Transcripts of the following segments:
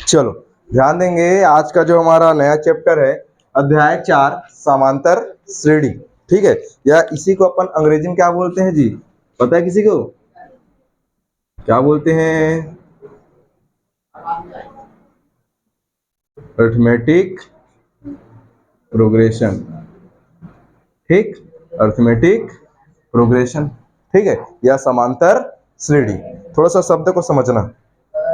चलो ध्यान देंगे, आज का जो हमारा नया चैप्टर है अध्याय 4 समांतर श्रेणी। ठीक है, या इसी को अपन अंग्रेजी में क्या बोलते हैं जी, पता है किसी को? क्या बोलते हैं? Arithmetic progression. ठीक, अरिथमेटिक प्रोग्रेशन। ठीक है, या समांतर श्रेणी। थोड़ा सा शब्द को समझना,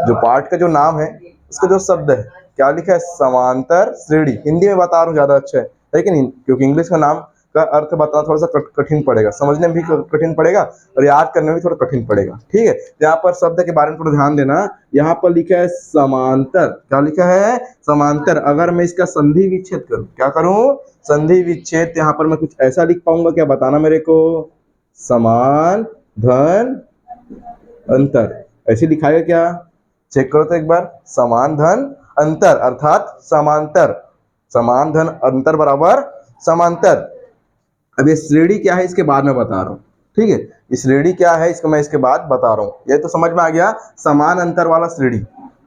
जो पार्ट का जो नाम है उसका जो शब्द है क्या लिखा है, समांतर श्रेणी। हिंदी में बता रहा हूँ, ज्यादा अच्छा है कि नहीं, क्योंकि इंग्लिश का नाम का अर्थ बताना थोड़ा सा कठिन पड़ेगा, समझने में भी कठिन पड़ेगा और याद करने में भी थोड़ा कठिन पड़ेगा। ठीक है, यहाँ पर शब्द के बारे में थोड़ा ध्यान देना। यहाँ पर लिखा है समांतर। क्या लिखा है? समांतर। अगर मैं इसका संधि विच्छेद करूं, क्या करूं? संधि विच्छेद। यहाँ पर मैं कुछ ऐसा लिख पाऊंगा क्या, बताना मेरे को। समान धन अंतर, ऐसे लिखाएगा क्या? चेक करो तो एक बार। समान धन अंतर अर्थात समांतर। समान धन अंतर बराबर समांतर। अब ये श्रेणी क्या है इसके बाद में बता रहा हूँ। ठीक है, ये श्रेणी क्या है इसको मैं इसके बाद बता रहा हूँ। ये तो समझ में आ गया, समान अंतर वाला श्रेणी।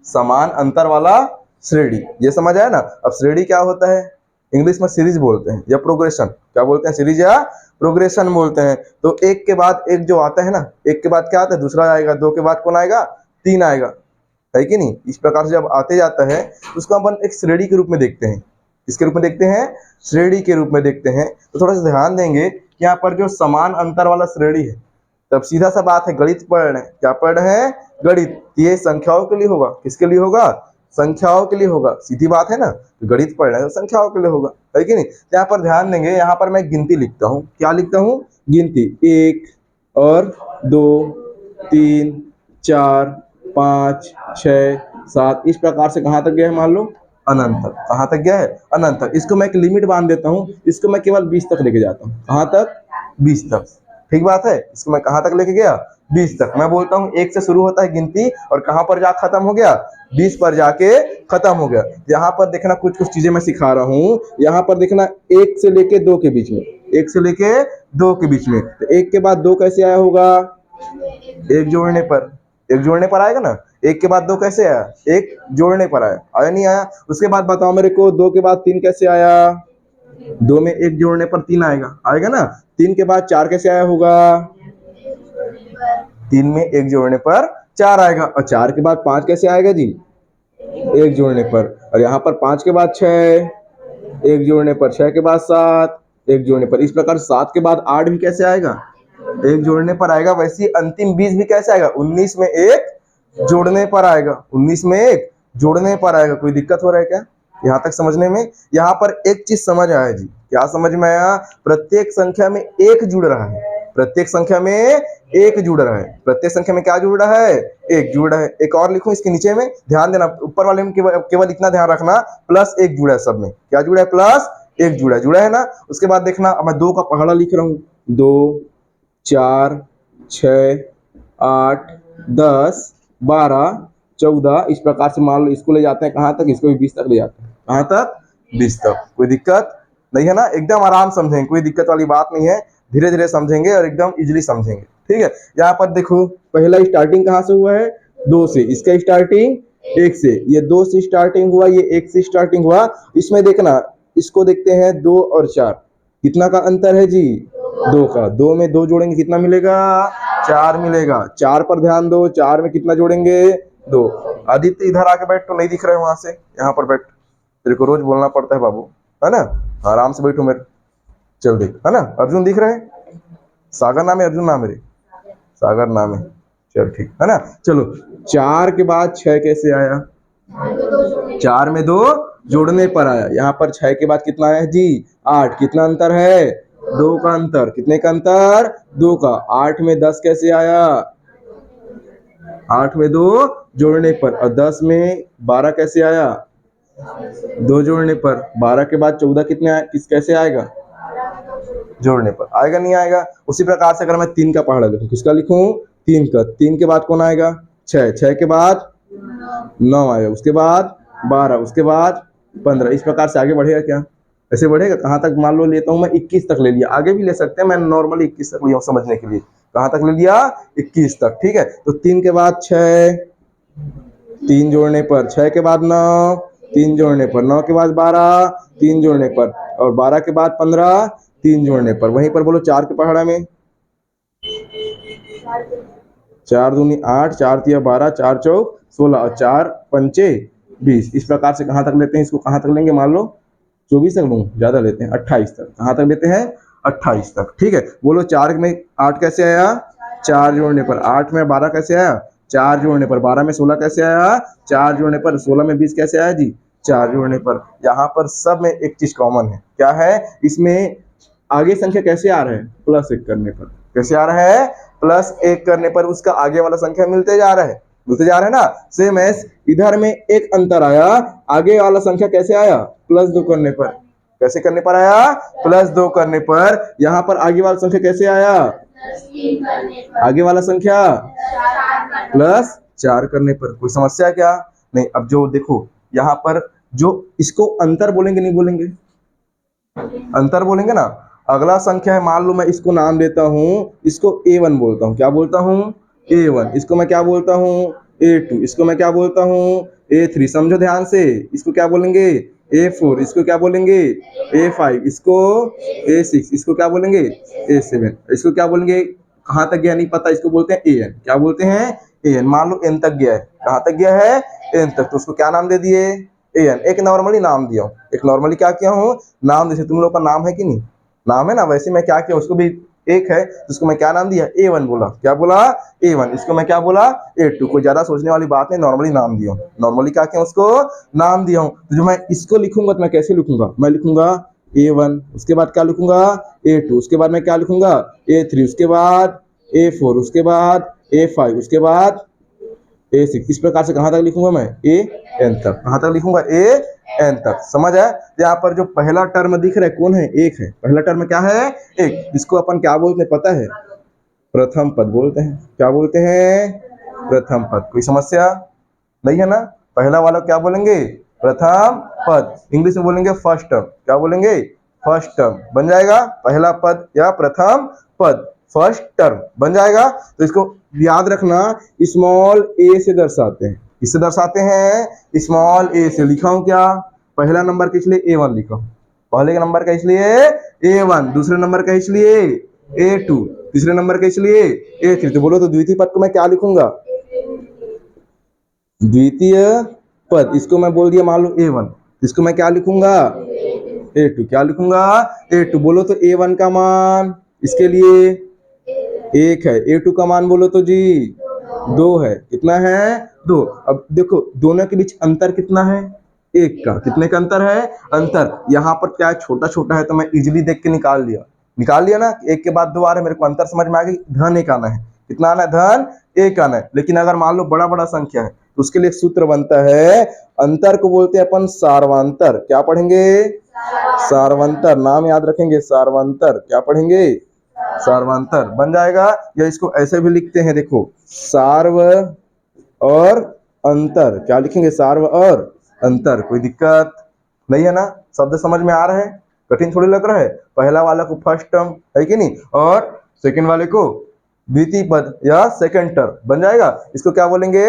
समान अंतर वाला श्रेणी, ये समझ आया ना। अब श्रेणी क्या होता है? इंग्लिश में सीरीज बोलते हैं या प्रोग्रेशन। क्या बोलते हैं? सीरीज या प्रोग्रेशन बोलते हैं। तो एक के बाद एक जो आता है ना, एक के बाद क्या आता है दूसरा आएगा, दो के बाद कौन आएगा? तीन आएगा, है कि नहीं। इस प्रकार से जब आते जाता है तो उसको अपन एक श्रेणी के रूप में देखते हैं। किसके रूप में देखते हैं? श्रेणी के रूप में देखते हैं। तो थोड़ा सा ध्यान देंगे कि यहाँ पर जो समान अंतर वाला श्रेणी है, तब सीधा सा बात है, गणित पढ़ रहे हैं। क्या पढ़ रहे हैं? गणित। ये संख्याओं के लिए होगा। किसके लिए होगा? संख्याओं के लिए होगा। सीधी बात है ना, तो गणित पढ़ रहे हैं तो संख्याओं के लिए होगा, है कि नहीं। यहाँ पर ध्यान देंगे, यहाँ पर मैं गिनती लिखता हूँ। क्या लिखता हूँ? गिनती। 1 और 2 3 4 5 6 7, इस प्रकार से कहाँ तक गया है? मान लो अनंत तक। कहाँ तक गया है? अनंत तक। इसको मैं एक लिमिट बांध देता हूँ, इसको मैं केवल 20 तक लेके जाता हूँ। कहाँ तक? 20 तक। ठीक बात है, इसको मैं कहाँ तक लेके गया? 20 तक। मैं बोलता हूँ 1 से शुरू होता है गिनती और कहाँ पर जा खत्म हो गया? 20 पर जाके खत्म हो गया। यहाँ पर देखना, कुछ कुछ चीजें मैं सिखा रहा हूँ। यहाँ पर देखना 1 से लेके 2 के बीच में, 1 से लेके 2 के बीच में, तो 1 के बाद 2 कैसे आया होगा? एक जोड़ने पर। एक जोड़ने पर आएगा ना। 1 के बाद 2 कैसे आया? एक जोड़ने पर आया। आया नहीं आया? उसके बाद बताओ मेरे को, 2 के बाद 3 कैसे आया? 2 में 1 जोड़ने पर 3 आएगा, आएगा ना। 3 के बाद 4 कैसे आया होगा? 3 में 1 जोड़ने पर 4 आएगा। और 4 के बाद 5 कैसे आएगा जी? 1 जोड़ने पर। और यहाँ पर 5 के बाद 6, 1 जोड़ने पर। 6 के बाद 7, 1 जोड़ने पर। इस प्रकार 7 के बाद 8 भी कैसे आएगा? 1 जोड़ने पर आएगा। वैसे ही अंतिम 20 भी कैसे आएगा? 19 में 1 जोड़ने पर आएगा। 19 में 1 जोड़ने पर आएगा। कोई दिक्कत हो रहा है क्या यहाँ तक समझने में? यहाँ पर एक चीज समझ आया जी। क्या समझ में आया? प्रत्येक संख्या में 1 जुड़ रहा है। प्रत्येक संख्या में 1 जुड़ रहा है। प्रत्येक संख्या में क्या जुड़ रहा है? 1 जुड़ रहा है। एक और लिखूं इसके नीचे में, ध्यान देना। ऊपर वाले में केवल इतना ध्यान रखना, +1 जुड़ा है सब में। क्या जुड़ा है? +1 जुड़ा है। जुड़ा है ना। उसके बाद देखना, अब मैं 2 का पहाड़ा लिख रहा हूँ। 2 4 6 8 10 12 14, इस प्रकार से मान लो इसको ले जाते हैं कहाँ तक? इसको भी 20 तक ले जाते हैं। कहाँ तक? 20 तक। कोई दिक्कत नहीं है ना। एकदम आराम समझेंगे, कोई दिक्कत वाली बात नहीं है। धीरे धीरे समझेंगे और एकदम इजीली समझेंगे। ठीक है, यहाँ पर देखो, पहला स्टार्टिंग कहाँ से हुआ है? 2 से। इसका स्टार्टिंग 1 से। ये 2 से स्टार्टिंग हुआ, ये 1 से स्टार्टिंग हुआ। इसमें देखना, इसको देखते हैं 2 और 4, कितना का अंतर है जी? 2 का। 2 में 2 जोड़ेंगे कितना मिलेगा? 4 मिलेगा। 4 पर ध्यान दो, 4 में कितना जोड़ेंगे? 2। आदित्य इधर आके बैठ, तो नहीं दिख रहे वहां से, यहाँ पर बैठ। तेरे को रोज बोलना पड़ता है बाबू, है ना। आराम से बैठो मेरे। चल देख, है ना। अर्जुन दिख रहे हैं? सागर नाम है, अर्जुन नाम है? सागर नाम है। चल ठीक है ना। चलो, 4 के बाद 6 कैसे आया? 4 में 2 जोड़ने पर आया। यहाँ पर 6 के बाद कितना आया जी? 8। कितना अंतर है? 2 का अंतर। कितने का अंतर? 2 का। 8 में 10 कैसे आया? 8 में 2 जोड़ने पर। और 10 में 12 कैसे आया? 2 जोड़ने पर। 12 के बाद 14 कितने आया? कैसे आएगा? जोड़ने पर। आएगा नहीं आएगा? उसी प्रकार से अगर मैं 3 का पहाड़ा लिखूं, किसका लिखूं? 3 का। 3 के बाद कौन आएगा? 6। 6 के बाद 9 आएगा। उसके बाद 12, उसके बाद 15। इस प्रकार से आगे बढ़ेगा क्या? ऐसे बढ़ेगा। कहाँ तक मान लो लेता हूं मैं? 21 तक ले लिया। आगे भी ले सकते हैं, मैं नॉर्मली 21 तक लिया समझने के लिए। कहाँ तक ले लिया? 21 तक। ठीक है, तो 3 के बाद 6, 3 जोड़ने पर 6 के बाद 9, 3 जोड़ने पर 9 के बाद 12, 3 जोड़ने पर, और 12 के बाद 15, 3 जोड़ने पर। वहीं पर बोलो 4 के पहाड़ा में 4 दूनी 8, 4 तिया 12, 4 चौक 16 और 4 पंचे 20। इस प्रकार से कहाँ तक लेते हैं इसको, कहाँ तक लेंगे, मान लो 24 तक लूँ, ज्यादा लेते हैं 28 तक। कहाँ तक लेते हैं, 28 तक। ठीक है, बोलो 4 में 8 कैसे आया, 4 जोड़ने पर। 8 में 12 कैसे आया, 4 जोड़ने पर। 12 में 16 कैसे आया, 4 जोड़ने पर। 16 में 20 कैसे आया जी, 4 जोड़ने पर। यहाँ पर सब में एक चीज कॉमन है, क्या है, इसमें आगे संख्या कैसे आ रहा है, +1 करने पर। कैसे आ रहा है, +1 करने पर उसका आगे वाला संख्या मिलते जा रहा है, मिलते जा रहा है ना। सेम एस इधर में एक अंतर आया, आगे वाला संख्या कैसे आया, +2 करने पर। कैसे करने पर आया, +2 करने पर। यहाँ पर आगे वाला संख्या कैसे आया, आगे वाला संख्या +4 करने पर। कोई समस्या क्या, नहीं। अब जो देखो यहाँ पर जो इसको अंतर बोलेंगे, नहीं बोलेंगे, अंतर बोलेंगे ना। अगला संख्या है, मान लो मैं इसको नाम देता हूं, इसको A1 बोलता हूं। क्या बोलता हूं, A1। इसको मैं क्या बोलता हूं, A2। इसको मैं क्या बोलता हूं, A3। समझो ध्यान से, इसको क्या बोलेंगे, A4। इसको क्या बोलेंगे, A5। इसको A6। इसको क्या बोलेंगे, A7। इसको क्या बोलेंगे, कहाँ तक गया नहीं पता, इसको बोलते हैं AN। क्या बोलते हैं, AN। मान लो N तक गया है, कहाँ तक गया है, N तक, तो उसको क्या नाम दे दिए, AN। एक नॉर्मली नाम दिया हूं, एक नॉर्मली क्या किया हूं, नाम। जैसे तुम लोग का नाम है कि नहीं, नाम है ना, वैसे मैं क्या किया, उसको भी एक है, जिसको मैं क्या नाम दिया, A1 बोला। क्या बोला, A1। इसको मैं क्या बोला, A2। कोई ज्यादा सोचने वाली बात नहीं, नॉर्मली नाम दिया हूं। नॉर्मली क्या किया, उसको नाम दिया हूं। तो जो मैं इसको लिखूंगा तो मैं कैसे लिखूंगा, मैं लिखूंगा A1, उसके बाद क्या लिखूंगा, A2, उसके बाद मैं क्या लिखूंगा, A3, उसके बाद A4, उसके बाद A5, उसके बाद A6। इस प्रकार से कहाँ तक लिखूंगा मैं, AN तक। कहाँ तक लिखूंगा, AN तक। समझ आया। यहाँ पर जो पहला टर्म दिख रहा है कौन है, एक है। पहला टर्म क्या है, एक। इसको अपन क्या बोलते हैं पता है, प्रथम पद बोलते हैं। क्या बोलते हैं, प्रथम पद। कोई समस्या नहीं है ना। पहला वाला क्या बोलेंगे, प्रथम पद। इंग्लिश में बोलेंगे फर्स्ट टर्म। क्या बोलेंगे, फर्स्ट टर्म बन जाएगा, पहला पद या प्रथम पद, फर्स्ट टर्म बन जाएगा। तो इसको याद रखना, स्मॉल a से दर्शाते हैं। किससे दर्शाते हैं, स्मॉल a से। लिखा हूं क्या, पहला नंबर का इसलिए A1 लिखा हूं, पहले का नंबर का इसलिए A1, दूसरे नंबर का इसलिए A2, तीसरे नंबर का इसलिए A3। तो बोलो तो द्वितीय पद को मैं क्या लिखूंगा, द्वितीय पद। इसको मैं बोल दिया मान लो A1, इसको मैं क्या लिखूंगा, A2। क्या लिखूंगा, A2। बोलो तो A1 का मान इसके लिए 1 है, A2 का मान बोलो तो जी 2 है। कितना है, 2। अब देखो दोनों के बीच अंतर कितना है, 1 का। कितने का अंतर है, अंतर। यहाँ पर क्या छोटा छोटा है तो मैं इजिली देख के निकाल लिया, निकाल लिया ना। 1 के बाद 2 आ रहा है, मेरे को अंतर समझ में आ गई। धन 1 आना है, कितना आना है, धन 1 आना है। लेकिन अगर मान लो बड़ा बड़ा संख्या है तो उसके लिए एक सूत्र बनता है, अंतर को बोलते हैं अपन सार्वंतर। क्या पढ़ेंगे, सार्वंतर। नाम याद रखेंगे, सार्वंतर। क्या पढ़ेंगे, सार्वंतर बन जाएगा। या इसको ऐसे भी लिखते हैं, देखो सार्व और अंतर। क्या लिखेंगे, सार्व और अंतर। कोई दिक्कत नहीं है ना, शब्द समझ में आ रहा है, कठिन थोड़ी लग रहा है। पहला वाला को फर्स्ट टर्म है कि नहीं, और सेकंड वाले को द्वितीय पद या सेकंड टर्म बन जाएगा। इसको क्या बोलेंगे,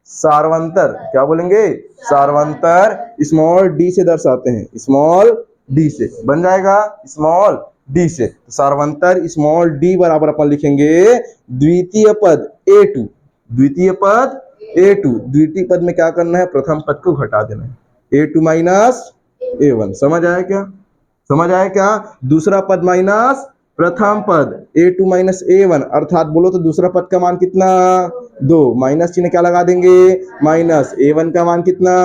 सार्वंतर। क्या बोलेंगे, सार्वंतर। स्मॉल d से दर्शाते हैं, स्मॉल d से बन जाएगा, स्मॉल d से। तो सार्वंतर स्मॉल d बराबर अपन लिखेंगे द्वितीय पद A2। द्वितीय पद A2। द्वितीय पद में क्या करना है, प्रथम पद को घटा देना है, A2 माइनस A1। समझ आया क्या, समझ आया क्या। दूसरा पद माइनस प्रथम पद, A2 माइनस A1। अर्थात बोलो तो दूसरा पद का मान कितना, 2। माइनस चिन्ह क्या लगा देंगे, माइनस। A1 का मान कितना,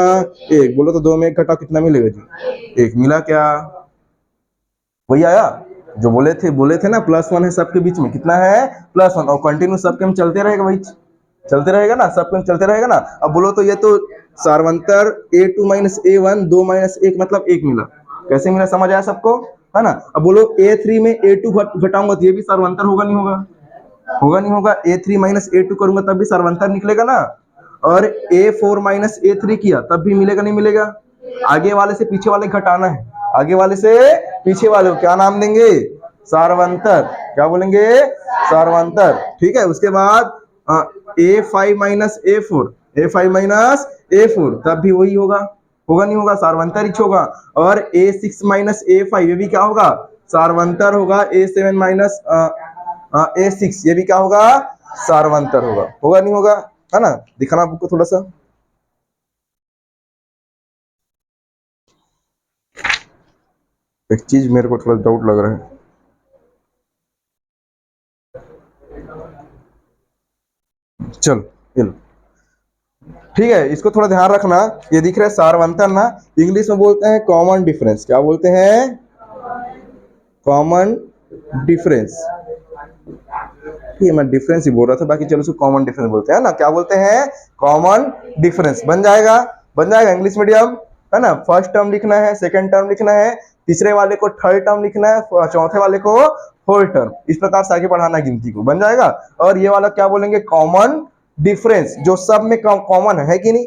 1। बोलो तो 2 में 1 घटाओ, कितना मिलेगा जी, 1 मिला। क्या वही आया जो बोले थे ना, +1 है सबके बीच में, कितना है, +1। और कंटिन्यू सबके में चलते रहेगा, वही चलते रहेगा ना, सबके में चलते रहेगा ना। अब बोलो तो ये तो सार्वंतर A2 माइनस A1, 2 माइनस 1 मतलब 1 मिला। कैसे मिला, समझ आया सबको, है ना। अब बोलो A3 में A2 घटाऊंगा तो ये भी सार्वंतर होगा नहीं होगा, होगा नहीं होगा। A3 माइनस A2 करूंगा तब भी सार्वंतर निकलेगा ना। और A4 माइनस A3 किया तब भी मिलेगा नहीं मिलेगा। आगे वाले से पीछे वाले घटाना है, आगे वाले से पीछे वाले को क्या नाम देंगे, सार्वंतर। क्या बोलेंगे, सार्वंतर। ठीक है, उसके बाद A5 minus A4, A5 minus A4, तब भी वही होगा, होगा नहीं होगा, सार्वंतरिक्ष होगा। और A6 माइनस A5 ये भी क्या होगा, सार्वंतर होगा। A7 माइनस A6 ये भी क्या होगा, सार्वंतर होगा, होगा नहीं होगा, है ना। दिखाना आपको थोड़ा सा, एक चीज मेरे को थोड़ा डाउट लग रहा है। चलो ये लो। ठीक है, इसको थोड़ा ध्यान रखना। ये दिख रहा है सार्वंतर ना, इंग्लिश में बोलते हैं कॉमन डिफरेंस। क्या बोलते हैं, कॉमन डिफरेंस। ये मैं डिफरेंस ही बोल रहा था, बाकी चलो उसको कॉमन डिफरेंस बोलते हैं ना। क्या बोलते हैं, कॉमन डिफरेंस। बन जाएगा, बन जाएगा इंग्लिश मीडियम, है ना। फर्स्ट टर्म लिखना है, सेकंड टर्म लिखना है, तीसरे वाले को थर्ड टर्म लिखना है, चौथे वाले को फोर्थ टर्म, इस प्रकार से आगे बढ़ाना गिनती को, बन जाएगा। और ये वाला क्या बोलेंगे, कॉमन डिफरेंस, जो सब में कॉमन है कि नहीं,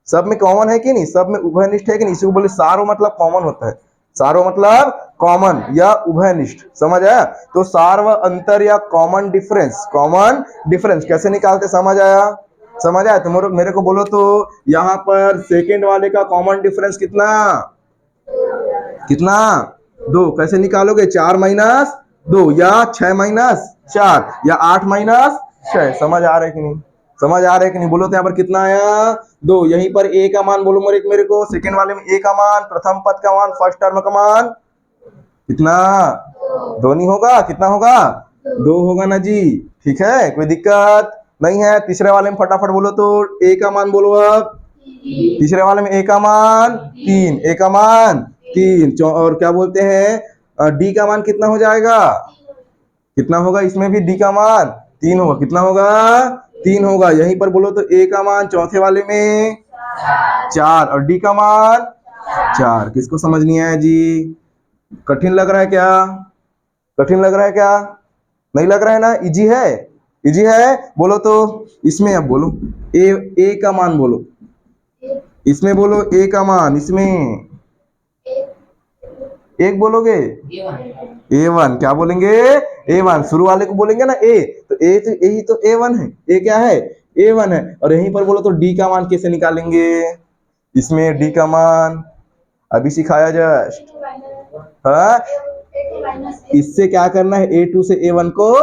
सब में कॉमन है कि नहीं, सब में उभयनिष्ठ है कि नहीं, इसी को बोले सारो मतलब कॉमन होता है। सारो मतलब कॉमन या उभयनिष्ठ, समझ आया। तो सार्व अंतर या कॉमन डिफरेंस, कॉमन डिफरेंस कैसे निकालते, समझ आया, समझ आया। तो मेरे को बोलो तो यहाँ पर सेकंड वाले का कॉमन डिफरेंस कितना, कितना, 2। कैसे निकालोगे, 4 माइनस 2 या 6 माइनस 4 या 8 माइनस 6। समझ आ रहा है कि नहीं, समझ आ रहा है कि नहीं, बोलो तो यहाँ पर कितना आया, 2। यहीं पर ए का मान बोलो मेरे को, सेकंड वाले में ए का मान, प्रथम पद का मान, फर्स्ट टर्म का मान कितना, 2 नहीं होगा, कितना होगा, 2 होगा ना जी। ठीक है, कोई दिक्कत नहीं है। तीसरे वाले में फटाफट बोलो तो ए का मान बोलो अब, तीसरे वाले में ए का मान 3, ए का मान 3। और क्या बोलते हैं, डी का मान कितना हो जाएगा, कितना होगा, इसमें भी डी का मान 3 होगा, कितना होगा, 3 होगा। यहीं पर बोलो तो ए का मान चौथे वाले में 4 और डी का मान 4। किसको समझ नहीं आया जी, कठिन लग रहा है क्या, कठिन लग रहा है क्या, नहीं लग रहा है ना, इजी है, इजी है। बोलो तो इसमें अब बोलो, ए का मान बोलो, इसमें बोलो ए का मान, इसमें एक बोलोगे, A1। क्या बोलेंगे, A1। शुरू वाले को बोलेंगे ना ए, तो ए तो यही तो A1 है, ए क्या है, A1 है। और यहीं पर बोलो तो डी का मान कैसे निकालेंगे, इसमें डी का मान अभी सिखाया जस्ट, हाँ। इससे क्या करना है, A2 से A1 को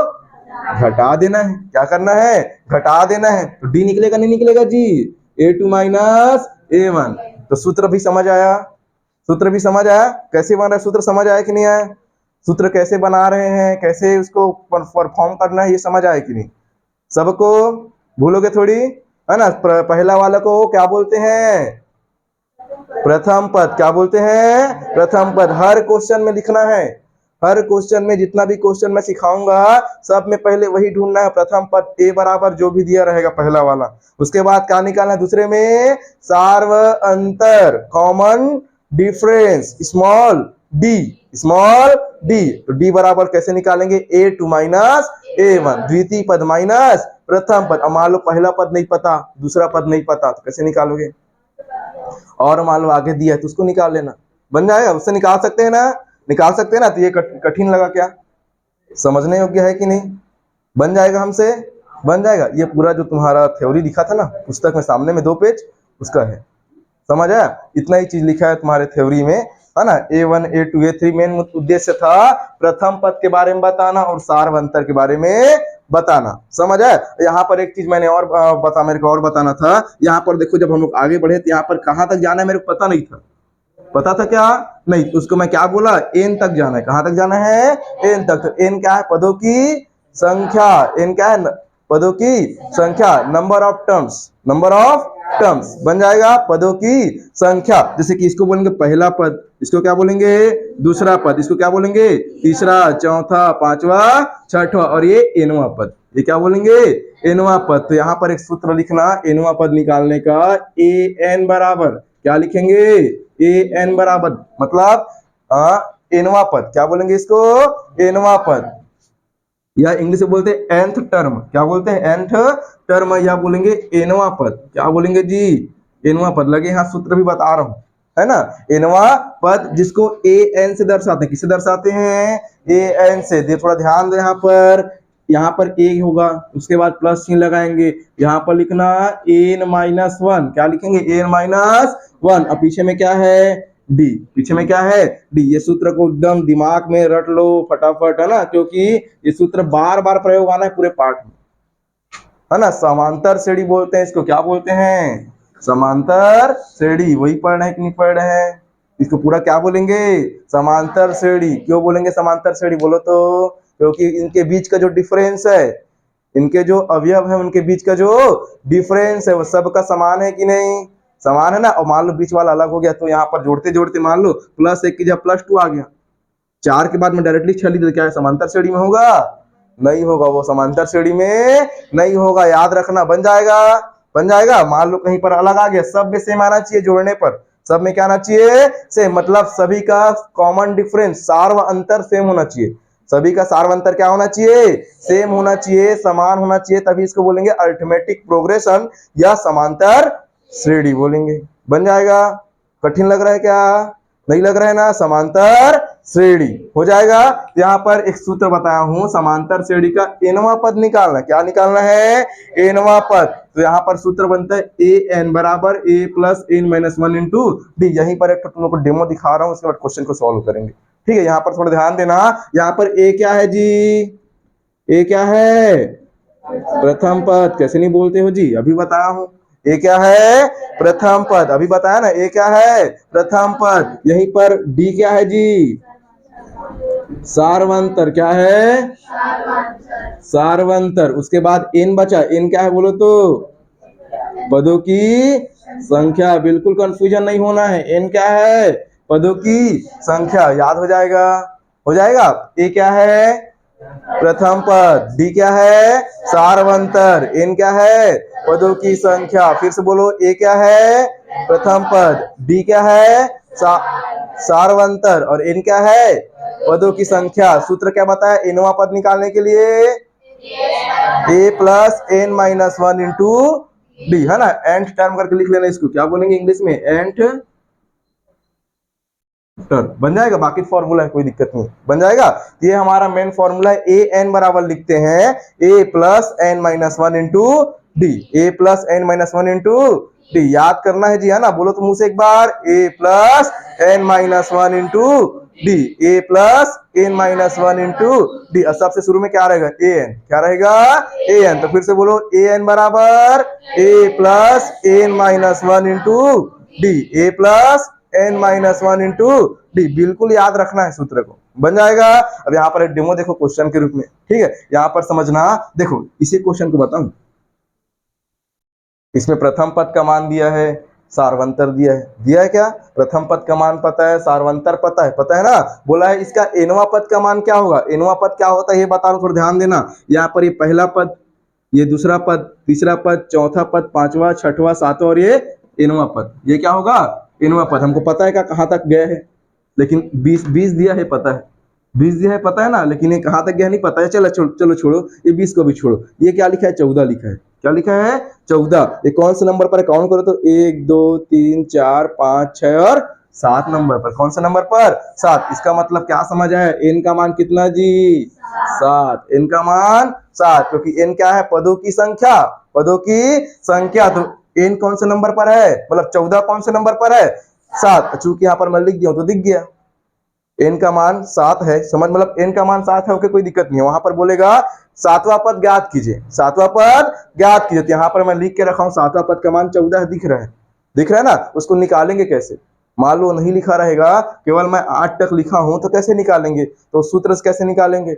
घटा देना है, क्या करना है, घटा देना है। तो डी निकलेगा नहीं निकलेगा जी, A2 माइनस A1। तो सूत्र भी समझ आया, सूत्र भी समझ आया, कैसे बन रहा है सूत्र, समझ आया कि नहीं आया, सूत्र कैसे बना रहे हैं, कैसे उसको परफॉर्म करना है, ये समझ आया कि नहीं, सबको भूलोगे थोड़ी, है ना। पहला वाला को क्या बोलते हैं, प्रथम पद। क्या बोलते हैं, प्रथम पद। हर क्वेश्चन में लिखना है, हर क्वेश्चन में, जितना भी क्वेश्चन मैं सिखाऊंगा सब में पहले वही ढूंढना है, प्रथम पद ए बराबर जो भी दिया रहेगा पहला वाला। उसके बाद क्या निकालना है, दूसरे में सार्व अंतर, common difference, small D, small D. तो डी बराबर कैसे निकालेंगे, A2 माइनस A1, द्वितीय पद माइनस प्रथम पद। अब मान लो पहला पद नहीं पता, दूसरा पद नहीं पता, तो कैसे निकालोगे, और मान लो आगे दिया है तो उसको निकाल लेना, बन जाएगा, उससे निकाल सकते हैं ना, निकाल सकते हैं ना। तो ये कठिन लगा क्या, समझने योग्य है कि नहीं, बन जाएगा हमसे, बन जाएगा। ये पूरा जो तुम्हारा थ्योरी दिखा था ना पुस्तक में सामने में 2 पेज, उसका है, समझ आया। इतना ही चीज लिखा है तुम्हारे थ्योरी में, है ना। A1 A2 A3 मेन उद्देश्य था प्रथम पद के बारे में बताना और सार्वंतर के बारे में बताना, समझ आया। यहाँ पर एक चीज मैंने और मेरे को और बताना था। यहाँ पर देखो, जब हम लोग आगे बढ़े तो यहाँ पर कहाँ तक जाना है मेरे को पता नहीं था, पता था क्या नहीं, उसको मैं क्या बोला, n तक जाना है। कहाँ तक जाना है, n तक। तो n क्या है, पदों की संख्या, n क्या है, पदों की संख्या, number of terms, number of terms, बन जाएगा पदों की संख्या। जैसे कि इसको बोलेंगे पहला पद, इसको क्या बोलेंगे, दूसरा पद, इसको क्या बोलेंगे, तीसरा, चौथा, पांचवा, छठवा, और ये एनवा पद, ये क्या बोलेंगे, एनवा पद। तो यहाँ पर एक सूत्र लिखना एनवा पद निकालने का, an बराबर क्या लिखेंगे, an बराबर मतलब एनवा पद, क्या बोलेंगे इसको, एनवा पद, या इंग्लिश में बोलते हैं nth टर्म। क्या बोलते हैं, nth टर्म, या बोलेंगे एनवा पद। क्या बोलेंगे जी, एनवा पद। लगे यहाँ सूत्र भी बता रहा हूं, है ना। एनवा पद जिसको an से दर्शाते हैं, किससे दर्शाते हैं, an से। थोड़ा ध्यान दे यहाँ पर, यहाँ पर ए होगा, उसके बाद प्लस चिन्ह लगाएंगे, यहाँ पर लिखना n-1, क्या लिखेंगे n-1, अब पीछे में क्या है डी, पीछे में क्या है डी। ये सूत्र को एकदम दिमाग में रट लो फटाफट, है ना, क्योंकि ये सूत्र बार बार प्रयोग आना है पूरे पाठ में, है ना। समांतर श्रेणी बोलते हैं इसको, क्या बोलते हैं समांतर श्रेणी। वही पढ़ रहे हैं कि नहीं पढ़ रहे हैं, इसको पूरा क्या बोलेंगे समांतर श्रेणी। क्यों बोलेंगे समांतर श्रेणी बोलो तो, क्योंकि इनके बीच का जो डिफरेंस है, इनके जो अवयव है उनके बीच का जो डिफरेंस है वो सबका समान है कि नहीं, समान है ना। और मान लो बीच वाला अलग हो गया तो यहाँ पर जोड़ते जोड़ते मान लो +1 की जगह +2 आ गया, 4 के बाद में डायरेक्टली 6 ली तो क्या है समांतर श्रेणी में होगा, नहीं होगा, वो समांतर श्रेणी में नहीं होगा, याद रखना। बन जाएगा, बन जाएगा। मान लो कहीं पर अलग आ गया, सब में सेम आना चाहिए, जोड़ने पर सब में क्या आना चाहिए सेम, मतलब सभी का कॉमन डिफरेंस सार्व अंतर सेम होना चाहिए, सभी का सार्व अंतर क्या होना चाहिए सेम होना चाहिए, समान होना चाहिए, तभी इसको बोलेंगे अरिथमेटिक प्रोग्रेशन या समांतर श्रेणी बोलेंगे। बन जाएगा। कठिन लग रहा है क्या, नहीं लग रहा है ना, समांतर श्रेणी हो जाएगा। यहाँ पर एक सूत्र बताया हूं, समांतर श्रेणी का nवां पद निकालना, क्या निकालना है nवां पद। तो यहाँ पर सूत्र बनता है an बराबर a plus n-1 into D. यहीं पर एक तुम लोग को डेमो दिखा रहा हूँ, उसके बाद क्वेश्चन को सॉल्व करेंगे, ठीक है। यहाँ पर थोड़ा ध्यान देना, यहाँ पर a क्या है जी, a क्या है प्रथम पद। कैसे नहीं बोलते हो जी, अभी बताया हूं। ए क्या है प्रथम पद, अभी बताया ना, ए क्या है प्रथम पद। यहीं पर डी क्या है जी सार्वंतर, क्या है सार्वंतर। उसके बाद एन बचा, एन क्या है बोलो तो पदों की संख्या, बिल्कुल कंफ्यूजन नहीं होना है, एन क्या है पदों की संख्या, याद हो जाएगा, हो जाएगा। ए क्या है प्रथम पद, डी क्या है सार्वंतर, एन क्या है पदों की संख्या। फिर से बोलो, ए क्या है प्रथम पद, डी क्या है सार्वंतर और एन क्या है पदों की संख्या। सूत्र क्या बताया एनवां पद निकालने के लिए, a plus n-1 into D, है ना। एंड टर्म करके लिख लेना इसको, क्या बोलेंगे इंग्लिश में एंड टर्म। बन जाएगा, बाकी फॉर्मूला है, कोई दिक्कत नहीं, बन जाएगा। ये हमारा मेन फॉर्मूला है, ए एन बराबर लिखते हैं a plus n-1 into D, a plus n-1 into D. याद करना है जी, है ना, बोलो तो मुंह से एक बार, a plus n-1 into D, a plus n-1 into D. और सबसे शुरू में क्या रहेगा a n, क्या रहेगा a n। तो फिर से बोलो a n बराबर a plus n-1 into D, a plus n-1 into D. बिल्कुल याद रखना है सूत्र को, बन जाएगा। अब यहाँ पर एक डेमो देखो क्वेश्चन के रूप में, ठीक है, यहाँ पर समझना। देखो इसी क्वेश्चन को बताऊं, इसमें प्रथम पद का मान दिया है, सार्वंतर दिया है, दिया है क्या, प्रथम पद का मान पता है, सार्वंतर पता है, पता है ना। बोला है इसका एनवां पद का मान क्या होगा, एनवां पद क्या होता है ये बता रहा हूं, थोड़ा ध्यान देना। यहाँ पर ये पहला पद, ये दूसरा पद, तीसरा पद, चौथा पद, पांचवा, छठवां, सातवां और ये एनवां पद, ये क्या होगा एनवां पद। हमको पता है कहाँ तक गए है, लेकिन 20 दिया है, पता है 20 दिया है, पता है ना, लेकिन ये कहाँ तक गया नहीं पता है। चलो चलो छोड़ो, ये 20 को भी छोड़ो। ये क्या लिखा है 14 लिखा है, क्या लिखा है 14। ये कौन से नंबर पर काउंट करो तो 1 2 3 4 5 6 और 7 नंबर पर, कौन से नंबर पर 7। इसका मतलब क्या समझ आया, एन का मान कितना जी 7, एन का मान 7, क्योंकि एन क्या है पदों की संख्या, पदों की संख्या। तो एन कौन से नंबर पर है, मतलब 14 कौन से नंबर पर है 7। चूंकि यहाँ पर मैं लिख दिया तो दिख गया n का मान 7 है, समझ, मतलब n का मान 7 है, ओके, कोई दिक्कत नहीं है। वहां पर बोलेगा सातवां पद ज्ञात कीजिए, सातवां पद ज्ञात कीजिए। तो यहाँ पर मैं लिख के रखा हूं सातवां पद का मान 14 दिख रहा है, दिख रहा है ना। उसको निकालेंगे कैसे, मान लो नहीं लिखा रहेगा, केवल मैं 8 तक लिखा हूं, तो कैसे निकालेंगे, तो सूत्र से कैसे निकालेंगे,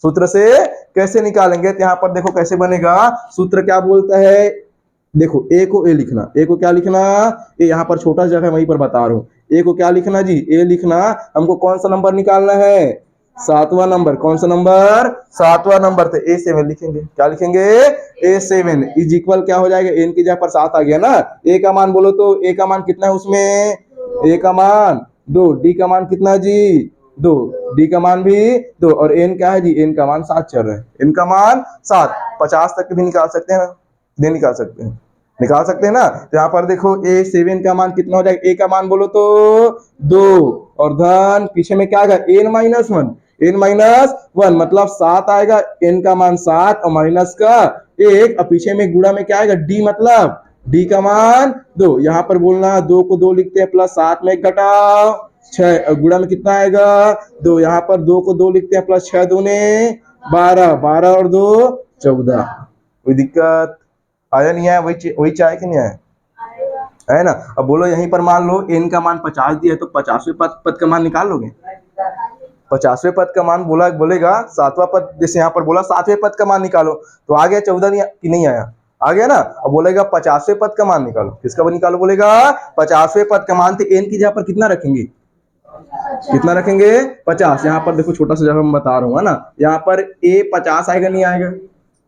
सूत्र से कैसे निकालेंगे। तो यहाँ पर देखो कैसे बनेगा, सूत्र क्या बोलता है, देखो ए को ए लिखना, ए को क्या लिखना, ए यहाँ पर छोटा जगह वहीं पर बता रहा हूँ, ए को क्या लिखना जी ए लिखना। हमको कौन सा नंबर निकालना है 7वां नंबर, कौन सा नंबर 7वां नंबर। तो A7 लिखेंगे, क्या लिखेंगे A7 इज इक्वल क्या हो जाएगा, एन की जगह पर 7 आ गया ना। ए का मान बोलो तो ए का मान कितना है उसमें, ए का मान 2, डी का मान कितना जी 2, डी का मान भी 2 और एन क्या है जी एन का मान 7 चल रहा है, एन का मान 7। 50 तक भी निकाल सकते हैं, नहीं निकाल सकते हैं, निकाल सकते हैं ना। तो यहाँ पर देखो A7 का मान कितना हो जाएगा, ए का मान बोलो तो 2 और धन पीछे में क्या आएगा n-1, n माइनस 1 मतलब 7 आएगा, n का मान 7 और माइनस का 1 और पीछे में गुणा में क्या आएगा d मतलब d का मान 2। यहाँ पर बोलना 2 को 2 लिखते हैं प्लस 7 में 1 घटाओ 6 और गुणा में कितना आएगा 2। यहाँ पर 2 को 2 लिखते हैं प्लस 6 दूने 12, 12 और 2 14। कोई दिक्कत आया नहीं आया? वही चाहे कि नहीं आया है ना। अब बोलो यहीं पर मान लो n का मान 50 दिया है तो 50वें पद का मान निकाल लोगे। 50वें पद का मान बोलेगा 7वां पद, जैसे यहाँ पर बोला 7वें पद का मान निकालो तो आ गया 14 कि नहीं आया? आ गया ना। अब बोलेगा 50वें पद का मान निकालो, किसका निकालो? बोलेगा 50वें पद का मान, तो n की जगह पर कितना रखेंगे? कितना रखेंगे? 50। यहाँ पर देखो छोटा सा जगह मैं बता रहा हूँ, है ना। यहाँ पर a 50 आएगा नहीं आएगा?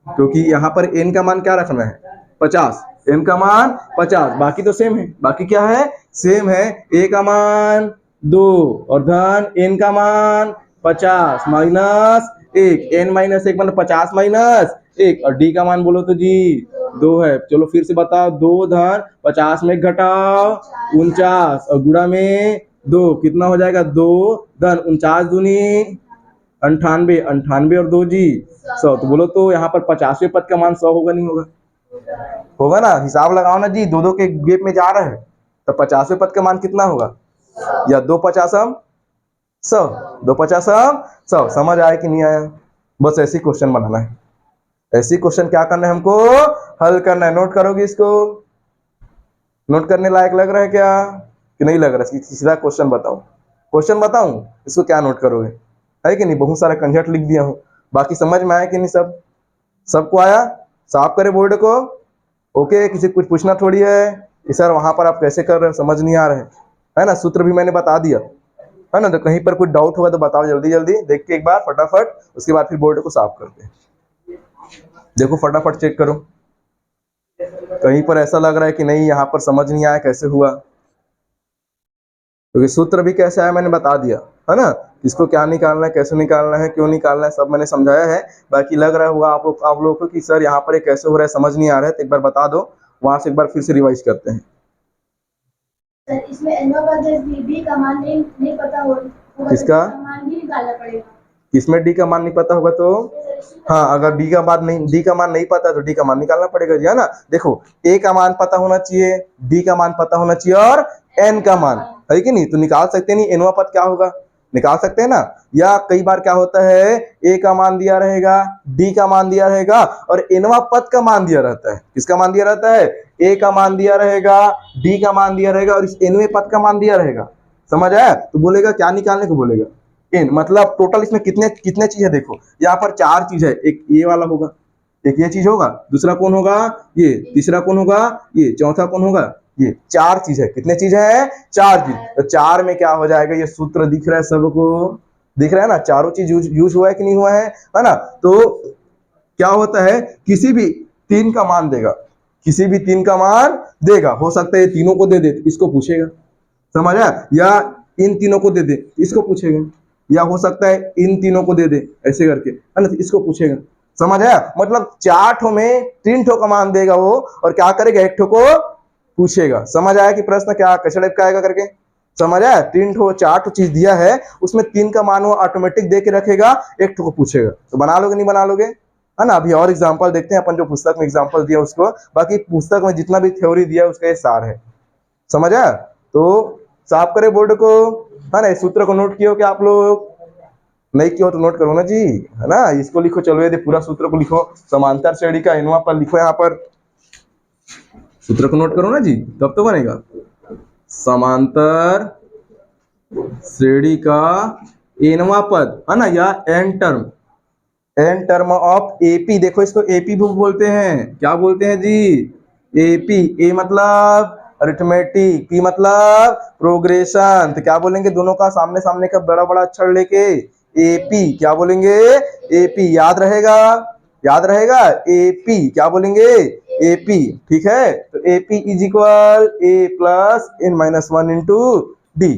क्योंकि यहाँ पर n का मान क्या रखना है? 50। n का मान 50, बाकी तो सेम है। बाकी क्या है? सेम है। a का मान 2 और धन n का मान 50 माइनस 1, n माइनस 1 मतलब 50 माइनस 1 और d का मान बोलो तो जी 2 है। चलो फिर से बताओ, 2 धन 50 में घटाओ 49 और गुणा में 2 कितना हो जाएगा? 2 धन 49 दूनी 98, 98 और 2 जी 100। तो बोलो तो यहाँ पर 50वें पद का मान 100 होगा नहीं होगा? होगा ना। हिसाब लगाओ ना जी, दो के गेप में जा रहा है तो 50वें पद का मान कितना होगा? या 2 50 100, 2 50 100। समझ आया कि नहीं आया? बस ऐसी क्वेश्चन बनाना है। ऐसी क्वेश्चन क्या करना है हमको? हल करना है। नोट करोगे इसको? नोट करने लायक लग रहा है क्या कि नहीं लग रहा है? सीधा क्वेश्चन बताओ। क्वेश्चन बताऊं इसको, क्या नोट करोगे? है कि नहीं? बहुत सारा कंजट लिख दिया हूं। बाकी समझ में आया कि नहीं? सबको आया? साफ करे बोर्ड को। ओके, किसी कुछ पूछना थोड़ी है कि सर वहां पर आप कैसे कर रहे हो, समझ नहीं आ रहे है ना। सूत्र भी मैंने बता दिया है ना। तो कहीं पर कुछ डाउट होगा तो बताओ जल्दी जल्दी, देख के एक बार फटाफट, उसके बाद फिर बोर्ड को साफ करते हैं। देखो फटाफट चेक करो, कहीं पर ऐसा लग रहा है कि नहीं यहाँ पर समझ नहीं आया कैसे हुआ। क्योंकि सूत्र भी कैसे आया मैंने बता दिया है ना। इसको क्या निकालना है, कैसे निकालना है, क्यों निकालना है, सब मैंने समझाया है। बाकी लग रहा हुआ आप लोगों को कि सर यहाँ पर कैसे हो रहा है, समझ नहीं आ रहा है, तो एक बार बता दो, वहां से एक बार फिर से रिवाइज करते हैं। सर इसमें b का मान नहीं पता होगा, किसका मान भी निकालना पड़ेगा? इसमें d का मान नहीं पता होगा तो हाँ, अगर d का मान नहीं पता तो d का मान निकालना पड़ेगा जी, है ना। देखो a का मान पता होना चाहिए, d का मान पता होना चाहिए और n का मान, है कि नहीं? तो निकाल सकते नहीं, nवां पद क्या होगा निकाल सकते हैं ना। या कई बार क्या होता है, a का मान दिया रहेगा, d का मान दिया रहेगा और nवां पद का मान दिया रहता है। किसका मान दिया रहता है? a का मान दिया रहेगा, d का मान दिया रहेगा और इस nवें पद का मान दिया रहेगा। समझ आया? तो बोलेगा क्या निकालने को? बोलेगा n, मतलब टोटल इसमें कितने कितने चीज है। देखो यहाँ पर 4 चीज है, एक ये वाला होगा, एक ये चीज होगा, दूसरा कौन होगा ये, तीसरा कौन होगा ये, चौथा कौन होगा ये। 4 चीज है। कितने चीज है? 4 चीज। तो 4 में क्या हो जाएगा? ये सूत्र दिख रहा है सबको, दिख रहा है ना। चारों चीज यूज हुआ है कि नहीं हुआ है ना। तो क्या होता है, किसी भी 3 का मान देगा, किसी भी 3 का मान देगा। हो सकता है तीनों को दे दे, इसको पूछेगा, समझ आया? या इन तीनों को दे दे, इसको पूछेगा। या हो सकता है इन तीनों को दे दे ऐसे करके, है ना, इसको पूछेगा। समझ आया? मतलब 4 ठो में 3 ठो का मान देगा वो, और क्या करेगा? 1 ठो को पूछेगा। समझ आया कि प्रश्न क्या कैसे टाइप का आएगा करके? समझ आया? 3 ठो 4 ठो चीज दिया है, उसमें 3 का मान वो ऑटोमेटिक दे के रखेगा, 1 ठो को पूछेगा। तो बना लोगे नहीं बना लोगे, है ना। अभी और एग्जाम्पल देखते हैं अपन, जो पुस्तक में एग्जाम्पल दिया उसको। बाकी पुस्तक में जितना भी थ्योरी दिया उसका ये सार है। समझ आया? तो साफ करे बोर्ड को, है ना। इस सूत्र को नोट किया क्या आप लोग? नहीं किया तो नोट करो ना जी, है ना। इसको लिखो, चलो ये पूरा सूत्र को लिखो, समांतर श्रेणी का एनवा पर लिखो। यहाँ पर सूत्र को नोट करो ना जी, तब तो बनेगा। समांतर श्रेणी का एनवा पद, है ना, या एन टर्म ऑफ एपी। देखो इसको एपी बुक बोलते हैं। क्या बोलते हैं जी? एपी। ए मतलब अरिथमेटिक, पी मतलब प्रोग्रेशन। तो क्या बोलेंगे? दोनों का सामने सामने का बड़ा बड़ा अक्षर लेके एपी। क्या बोलेंगे? एपी। याद रहेगा, याद रहेगा। एपी क्या बोलेंगे? एपी। ठीक है, तो AP is equal a plus n minus 1 into d.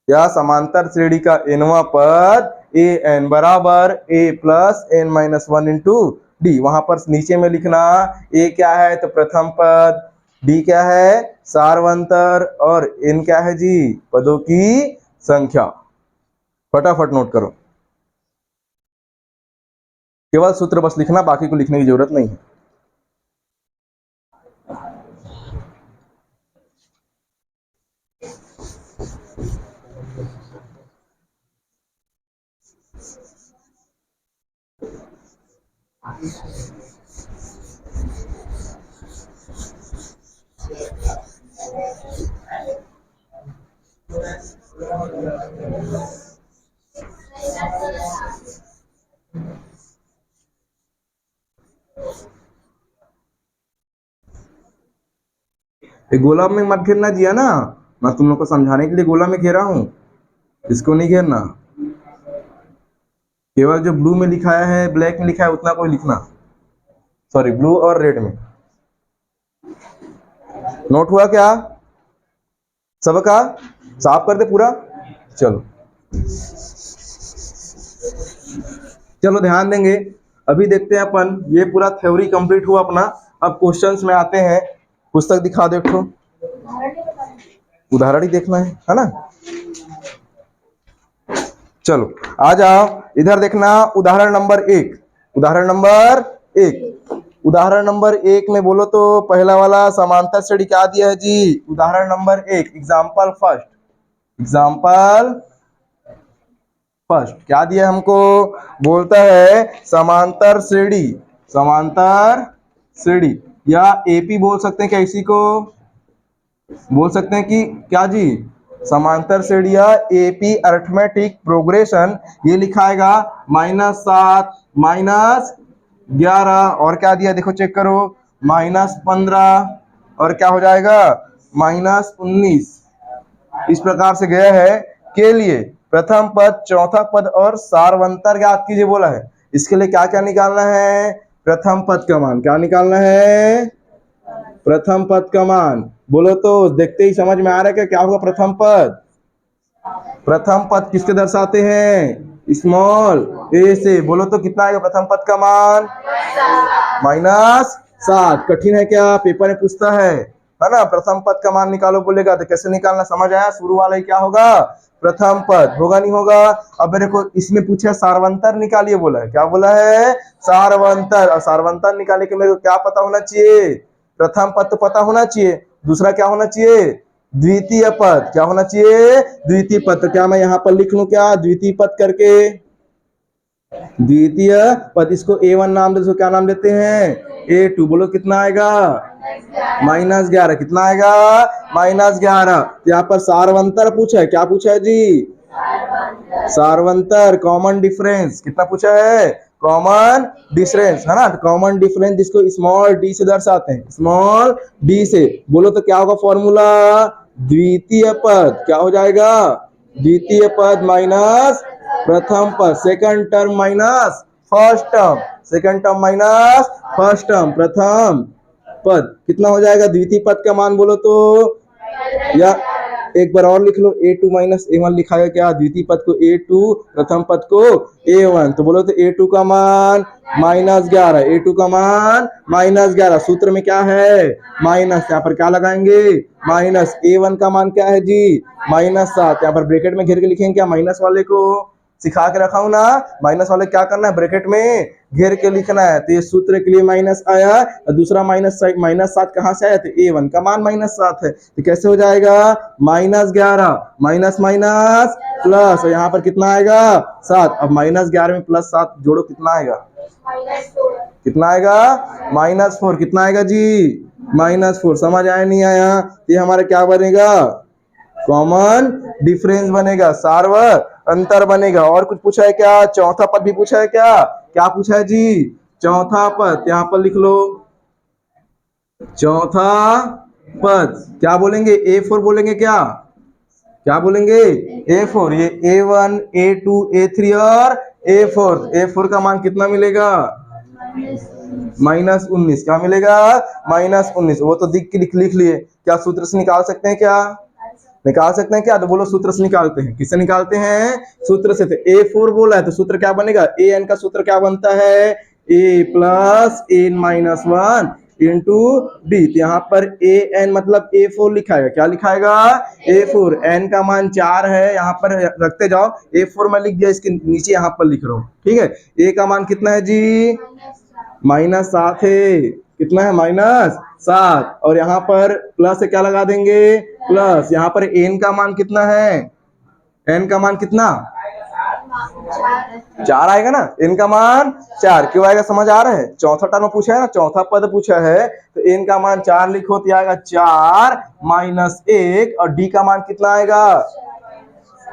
या समांतर श्रेणी का एनवा पद ए एन बराबर a plus n minus 1 into d. वहां पर नीचे में लिखना, ए क्या है तो प्रथम पद, डी क्या है सार्वंतर, और n क्या है जी पदों की संख्या। फटाफट नोट करो। केवल सूत्र बस लिखना, बाकी को लिखने की जरूरत नहीं है। ये गोला में मत घेरना जिया ना, मैं तुम लोग को समझाने के लिए गोला में घेरा हूं, इसको नहीं घेरना। केवल जो ब्लू में लिखाया है, ब्लैक में लिखा है, उतना कोई लिखना, सॉरी ब्लू और रेड में। नोट हुआ क्या सबका? साफ कर दे पूरा। चलो चलो ध्यान देंगे। अभी देखते हैं अपन, ये पूरा थ्योरी कंप्लीट हुआ अपना। अब क्वेश्चंस में आते हैं। पुस्तक दिखा दो, देखो उदाहरण ही देखना है ना। चलो आ जाओ, इधर देखना उदाहरण नंबर 1। उदाहरण नंबर 1, उदाहरण नंबर 1 में बोलो तो पहला वाला समांतर श्रेणी क्या दिया है जी? उदाहरण number 1, example first. Example first क्या दिया हमको? बोलता है समांतर श्रेणी, समांतर श्रेणी या एपी बोल सकते हैं क्या इसी को? बोल सकते हैं कि क्या जी? समांतर श्रेणी या एपी अरिथमेटिक प्रोग्रेशन। ये लिखाएगा -7 -11 और क्या दिया देखो चेक करो, -15 और क्या हो जाएगा -19। इस प्रकार से गया है के लिए प्रथम पद, चौथा पद और सारवंतर ज्ञात कीजिए बोला है। इसके लिए क्या क्या निकालना है? प्रथम पद का मान। क्या निकालना है? प्रथम पद का मान। बोलो तो देखते ही समझ में आ रहा है क्या होगा प्रथम पद? प्रथम पद किसके दर्शाते हैं? स्मॉल ए से। बोलो तो कितना आएगा प्रथम पद का मान? -7। कठिन है क्या? पेपर में पूछता है ना। प्रथम पद का मान निकालो बोलेगा तो कैसे निकालना समझ आया? शुरू वाला ही क्या होगा? प्रथम पद होगा नहीं होगा? अब देखो इसमें पूछा सारवंतर निकालिए बोला है। क्या बोला है? सारवंतर। और सारवंतर निकालने के मेरे को क्या पता होना चाहिए? प्रथम पद तो पता होना चाहिए, दूसरा क्या होना चाहिए? द्वितीय पद। क्या होना चाहिए? द्वितीय पद। तो क्या मैं यहाँ पर लिख लूं क्या द्वितीय पद करके? द्वितीय पद, इसको A1 नाम दे, इसको क्या नाम देते हैं? A2। बोलो कितना आएगा? -11। कितना आएगा? -11। यहाँ पर सारवंतर पूछा है। क्या पूछा है जी? सारवंतर, कॉमन डिफरेंस। कितना पूछा है? कॉमन डिफरेंस, है ना। कॉमन डिफरेंस जिसको स्मॉल डी से दर्शाते हैं, स्मॉल डी से। बोलो तो क्या होगा फॉर्मूला? द्वितीय पद। क्या हो जाएगा? द्वितीय पद माइनस प्रथम पद, second term minus first term, second term minus first term, प्रथम पद। कितना हो जाएगा द्वितीय पद का मान? बोलो तो, या एक बार और लिख लो, A2 -A1 लिखाएगा क्या? द्वितीय पद को A2, प्रथम पद को A1। तो बोलो तो A2 का मान -11, A2 का मान -11। सूत्र में क्या है? माइनस। यहाँ पर क्या लगाएंगे? माइनस। A1 का मान क्या है जी? -7। यहाँ पर ब्रैकेट में घेर के लिखेंगे क्या? माइनस वाले को सिखा के रखा हूं ना, माइनस वाले क्या करना है? ब्रैकेट में घेर के लिखना है। तो ये सूत्र के लिए माइनस आया, और दूसरा -7 कहां से आया? तो A1 का मान -7 है। तो कैसे हो जाएगा? -11 माइनस माइनस प्लस, और यहाँ पर कितना आएगा? 7। अब -11 में +7 जोड़ो, कितना आएगा? कितना आएगा? -4। कितना आएगा जी? -4। समझ आया नहीं आया? ये हमारा क्या बनेगा? कॉमन डिफरेंस बनेगा, सार्व अंतर बनेगा। और कुछ पूछा है क्या? चौथा पद भी पूछा है क्या? क्या पूछा है जी? चौथा पद। यहाँ पर लिख लो चौथा पद। क्या बोलेंगे? A4 बोलेंगे क्या? क्या बोलेंगे? A4। ये A1, A2, A3 और A4। A4 का मान कितना मिलेगा? -19। क्या मिलेगा? -19। वो तो दिख के लिख लिए। क्या सूत्र से निकाल सकते हैं क्या? निकाल सकते हैं क्या? तो बोलो सूत्र से निकालते हैं। किससे निकालते हैं? सूत्र से। A4 बोला है तो सूत्र क्या बनेगा? an का सूत्र क्या बनता है? A + n - 1 into D. तो यहाँ पर ए एन मतलब A4 लिखाएगा। क्या लिखाएगा? A4। एन का मान 4 है, यहाँ पर रखते जाओ। A4 में लिख दिया, इसके नीचे यहाँ पर लिख रहा हूँ। ठीक है। ए का मान कितना है जी? -7 है। कितना है? -7। और यहाँ पर प्लस से क्या लगा देंगे? प्लस। यहाँ पर एन का मान कितना है? एन का मान कितना? 4 आएगा ना। एन का मान 4 क्यों आएगा? समझ आ रहा है? चौथा टर्म पूछा है ना, चौथा पद पूछा है, तो एन का मान 4 लिखो तो आएगा 4 -1। और डी का मान कितना आएगा?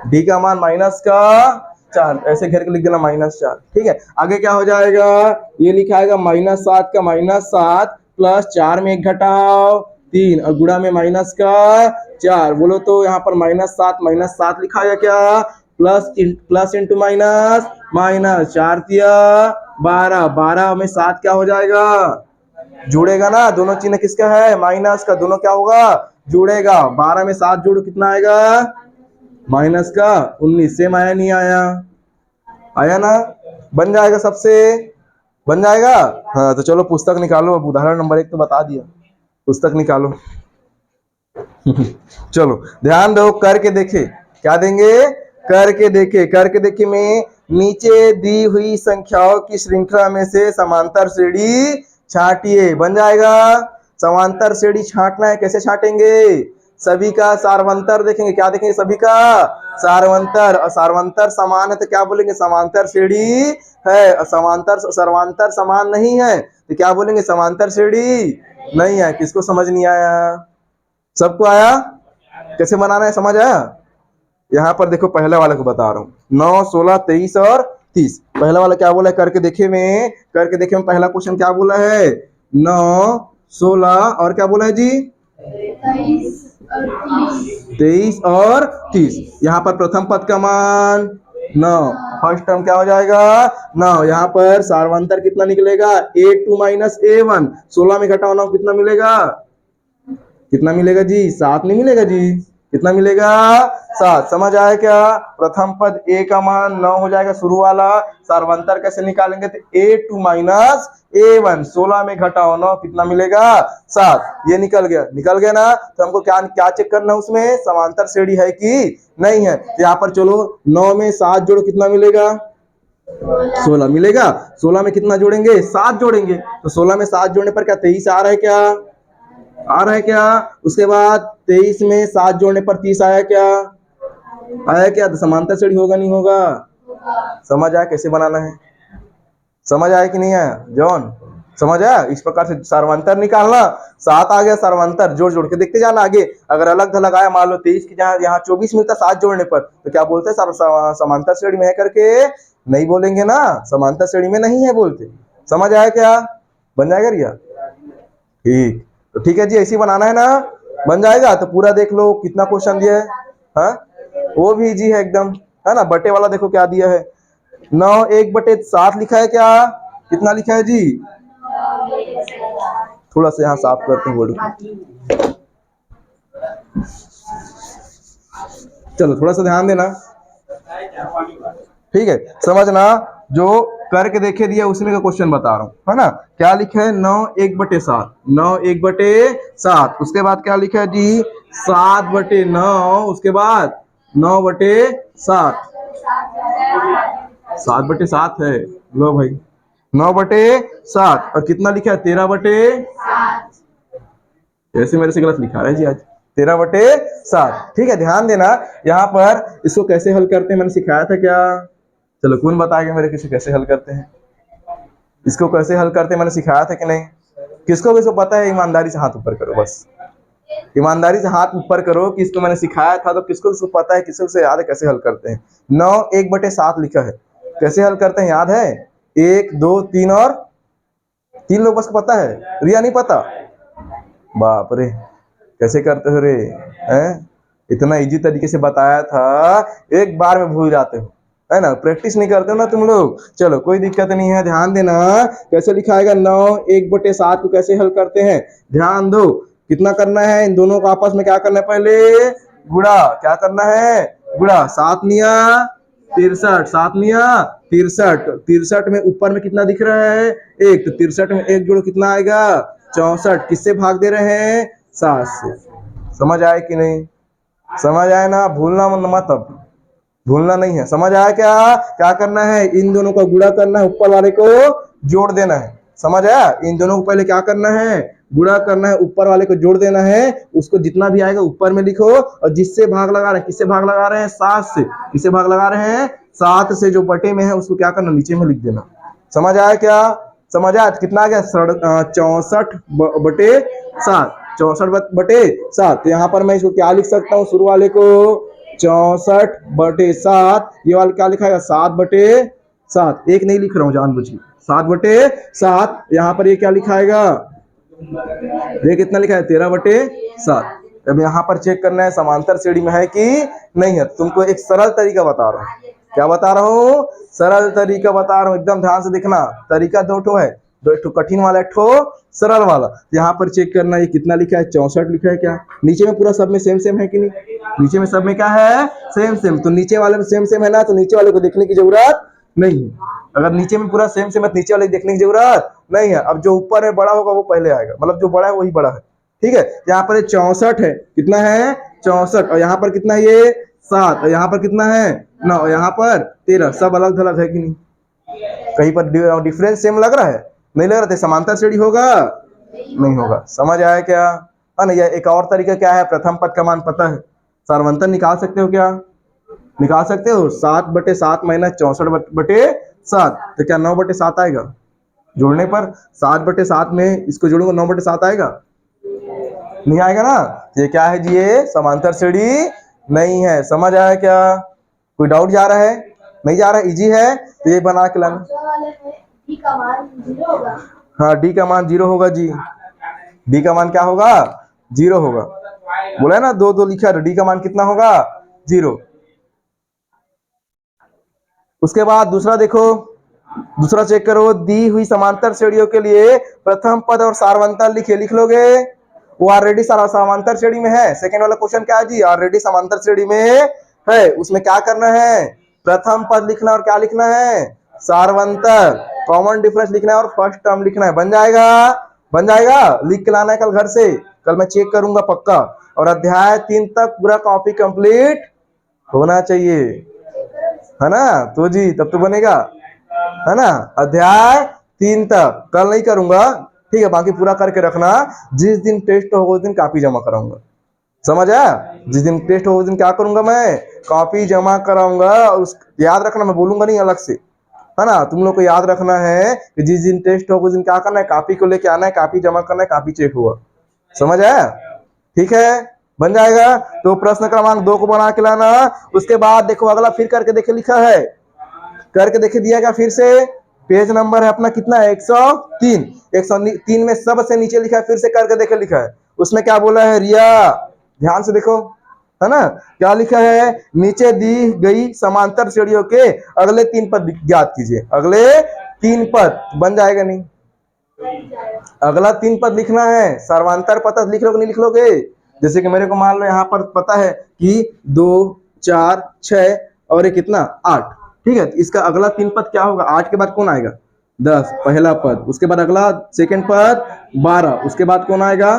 डी का मान -4। ऐसे घेर के लिख देना -4। ठीक है। आगे क्या हो जाएगा? ये लिखाएगा -7 का -7 प्लस 4 में 1 घटाओ 3 और गुणा में माइनस का 4। बोलो तो यहाँ पर -7 लिखाएगा क्या? प्लस इंटू माइनस, -4 तिया 12। 12 में 7 क्या हो जाएगा? जुड़ेगा ना। दोनों चिन्ह किसका है? माइनस का। दोनों क्या होगा? जुड़ेगा। 12 में 7 जोड़ो कितना आएगा? माइनस का 19। सेम आया नहीं आया? आया ना। बन जाएगा सबसे, बन जाएगा। हाँ तो चलो पुस्तक निकालो। अब उदाहरण नंबर 1 तो बता दिया, पुस्तक निकालो। चलो ध्यान दो, करके देखे। क्या देंगे? करके देखे। करके देखे में नीचे दी हुई संख्याओं की श्रृंखला में से समांतर श्रेणी छांटिए। बन जाएगा। समांतर श्रेणी छांटना है। कैसे छांटेंगे? सभी का सारवंतर देखेंगे। क्या देखेंगे? सभी का सारवंतर। और सारवंतर समान है तो क्या बोलेंगे? समांतर श्रेणी है। और समांतर सर्वांतर समान नहीं है तो क्या बोलेंगे? समांतर श्रेणी नहीं है। किसको समझ नहीं आया? सबको आया? कैसे बनाना है समझ आया? यहाँ पर देखो, पहले वाले को बता रहा हूँ। 9, 16, 23 और 30। पहला वाला क्या बोला है? करके देखे में। करके देखे में पहला क्वेश्चन क्या बोला है? 9, 16 और क्या बोला है जी? 23 और 30। यहाँ पर प्रथम पद का मान 9। फर्स्ट टर्म क्या हो जाएगा? 9। यहाँ पर सारवंतर कितना निकलेगा? A2 - A1। 16 में घटाओ 9 कितना मिलेगा? कितना मिलेगा जी? 7 नहीं मिलेगा जी? कितना मिलेगा? 7। समझ आया क्या? प्रथम पद A का मान 9 हो जाएगा शुरू वाला। सारवंतर कैसे निकालेंगे? तो A2 - A1। 16 में घटाओ 9 कितना मिलेगा? 7। ये निकल गया। निकल गया ना। तो हमको क्या क्या चेक करना है उसमें? समांतर श्रेणी है कि नहीं है। तो यहाँ पर चलो 9 में 7 जोड़ो कितना मिलेगा? 16 मिलेगा। 16 में कितना जोड़ेंगे? 7 जोड़ेंगे। तो 16 में 7 जोड़ने पर क्या 23 आ रहा है? क्या आ रहा है? क्या उसके बाद 23 में 7 जोड़ने पर 30 आया? क्या आया? क्या तो समांतर श्रेणी होगा नहीं होगा? समझ आया कैसे बनाना है? समझ आया कि नहीं आया? जॉन समझ आया? इस प्रकार से सारवंतर निकालना। 7 आ गया सारवंतर, जोड़ जोड़ के देखते जाना आगे। अगर अलग थलग आया, मान लो 23 की जहाँ यहाँ 24 मिलता 7 जोड़ने पर, तो क्या बोलते हैं? समांतर श्रेणी में है करके नहीं बोलेंगे ना। समांतर श्रेणी में नहीं है बोलते। समझ आया क्या? बन जाएगा रिया? ठीक। तो ठीक है जी, ऐसे ही बनाना है ना। बन जाएगा। तो पूरा देख लो कितना क्वेश्चन दिया है। हाँ वो भी इजी है एकदम, है ना। बटे वाला देखो क्या दिया है। 9 1/7 लिखा है। क्या कितना लिखा है जी? थोड़ा सा यहाँ साफ करते हैं बोर्ड। चलो थोड़ा सा ध्यान देना, ठीक है। समझना। जो करके देखे दिया उसमें का क्वेश्चन बता रहा हूँ, है ना। क्या लिखा है? 9 1/7। 9 1/7। उसके बाद क्या लिखा है जी? 7/9। उसके बाद 9/7। 7/7 है। लो भाई 9/7। और कितना लिखा है? 13/7। ऐसे मेरे से गलत लिखा है जी आज। 13/7। ठीक है। ध्यान देना। यहाँ पर इसको कैसे हल करते हैं मैंने सिखाया था क्या? चलो कौन बताएगा मेरे किसी कैसे हल करते हैं? इसको कैसे हल करते हैं मैंने सिखाया था कि नहीं? किसको किसको पता है? ईमानदारी से हाथ ऊपर करो बस। ईमानदारी से हाथ ऊपर करो कि इसको मैंने सिखाया था। तो किसको किसको पता है, किसको से याद है कैसे हल करते हैं? 9 1/7 लिखा है। कैसे हल करते हैं याद है? 1 2 3 और 3 लोग बस को पता है। रिया नहीं पता? बाप रे कैसे करते हो रे? हैं? इतना इजी तरीके से बताया था, एक बार में भूल जाते हो, है ना। प्रैक्टिस नहीं करते हो ना तुम लोग। चलो कोई दिक्कत नहीं है। ध्यान देना कैसे लिखाएगा। 9 1/7 को कैसे हल करते हैं? ध्यान दो। कितना करना है? इन दोनों को आपस में क्या करना है? पहले गुणा। क्या करना है? गुणा। 7 निया 63। 7 निया 63। 63 में ऊपर में कितना दिख रहा है? 1। तो 63 में 1 जोड़ो कितना आएगा? 64 किससे भाग दे रहे हैं? 7 से। समझ आए कि नहीं? समझ आए ना? भूलना मत, अब भूलना नहीं है। समझ आया क्या? क्या करना है? इन दोनों का गुणा करना है, ऊपर वाले को जोड़ देना है। समझ आया? इन दोनों को पहले क्या करना है? गुणा करना है, ऊपर वाले को जोड़ देना है। उसको जितना भी आएगा ऊपर में लिखो, और जिससे भाग लगा रहे हैं, किससे भाग लगा रहे हैं? 7 से। किससे भाग लगा रहे हैं? 7 से। जो बटे में है उसको क्या करना? नीचे में लिख देना। समझ आया क्या? समझ आया? कितना आ गया? 64 बटे 7। 64 बटे 7। तो यहाँ पर मैं इसको क्या लिख सकता हूँ? शुरू वाले को 64 बटे 7। ये वाला क्या लिखा है? 7 बटे 7। एक नहीं लिख रहा हूँ जानबूझ के, 7 बटे 7। यहाँ पर ये क्या लिखाएगा? ये कितना लिखा है? 13 बटे 7। अब यहाँ पर चेक करना है समांतर श्रेणी में है कि नहीं है। तुमको एक सरल तरीका बता रहा हूँ। क्या बता रहा हूँ? सरल तरीका बता रहा हूँ, एकदम ध्यान से देखना। तरीका दो ठो है, दो, एक ठो कठिन वाला, एक ठो सरल वाला। यहाँ पर चेक करना ये कितना लिखा है? 64 लिखा है क्या? नीचे में पूरा सब में सेम सेम है कि नहीं? नीचे में सब में क्या है? Same same. तो नीचे वाले में सेम सेम है ना, तो नीचे वाले को देखने की जरूरत नहीं है। अगर नीचे में पूरा सेम सेम है, नीचे वाले को देखने की जरूरत नहीं है। अब जो ऊपर में बड़ा होगा वो पहले आएगा, मतलब जो बड़ा है वही बड़ा है। ठीक है? यहाँ पर 64 है, कितना है? 64। और यहाँ पर कितना है? ये 7। और यहाँ पर कितना है? 9। और यहाँ पर 13। सब अलग अलग है कि नहीं? कहीं पर डिफरेंस सेम लग रहा है? नहीं लग रहा था। समांतर श्रेणी होगा? नहीं होगा। समझ आया क्या? है ना? यह एक और तरीका क्या है? प्रथम पद का मान पता है, सारवंतर निकाल सकते हो क्या? निकाल सकते हो। 7 बटे 7 माइनस 64 बटे 7, तो क्या 9 बटे 7 आएगा? जोड़ने पर 7 बटे 7 में इसको जोड़ूंगा, 9 बटे 7 आएगा? नहीं आएगा ना। ये क्या है जी? ये समांतर श्रेणी नहीं है। समझ आया क्या? कोई डाउट जा रहा है? नहीं जा रहा है? इजी है। तो ये बना के लाना। दूसरा वाले में डी का मान 0 होगा। हाँ, डी का मान 0 होगा जी। डी का मान क्या होगा? 0 होगा। बोला है ना, दो दो लिखा है, डी का मान कितना होगा? 0। उसके बाद दूसरा देखो, दूसरा चेक करो। दी हुई समांतर श्रेणियों के लिए प्रथम पद और सारवंतर लिखे, लिख लोगे? वो ऑलरेडी समांतर श्रेणी में है। सेकंड वाला क्वेश्चन क्या है जी? ऑलरेडी समांतर श्रेणी में है। उसमें क्या करना है? प्रथम पद लिखना और क्या लिखना है? सारवंतर। कॉमन डिफरेंस लिखना है और फर्स्ट टर्म लिखना है। बन जाएगा? बन जाएगा। लिख के लाना है कल घर से, कल मैं चेक करूंगा पक्का। और अध्याय 3 तक पूरा कॉपी कंप्लीट होना चाहिए, है ना? तो जी तब तो बनेगा, है ना? अध्याय 3 तक कल नहीं करूंगा, ठीक है? बाकी पूरा करके रखना। जिस दिन टेस्ट होगा उस दिन कॉपी जमा कराऊंगा। समझ आया? जिस दिन टेस्ट होगा उस दिन क्या करूंगा? मैं कॉपी जमा कराऊंगा। और याद रखना, मैं बोलूंगा नहीं अलग से, है ना? तुम लोग को याद रखना है कि जिस दिन टेस्ट होगा उस दिन क्या करना है? कॉपी को लेके आना है, कॉपी जमा करना है, कॉपी चेक होगा। समझ आया? ठीक है, बन जाएगा। तो प्रश्न क्रमांक 2 को बना के लाना। उसके बाद देखो अगला फिर करके देखे लिखा है, करके देखे दिया गया। फिर से पेज नंबर है अपना कितना है? 103। 103 में सबसे नीचे लिखा है, फिर से करके देखे लिखा है। उसमें क्या बोला है? रिया, ध्यान से देखो, है ना? क्या लिखा है? नीचे दी गई समांतर श्रेणियों के अगले 3 पद ज्ञात कीजिए। अगले 3 पद बन जाएगा? नहीं, अगला 3 पद लिखना है। सर्वांतर पद लिख लोगे? नहीं लिख लोगे? जैसे कि मेरे को मान लो यहाँ पर पता है कि 2 4 6 और ये कितना 8, ठीक है? इसका अगला 3 पद क्या होगा? 8 के बाद कौन आएगा? 10, पहला पद। उसके बाद अगला सेकंड पद 12, उसके बाद कौन आएगा?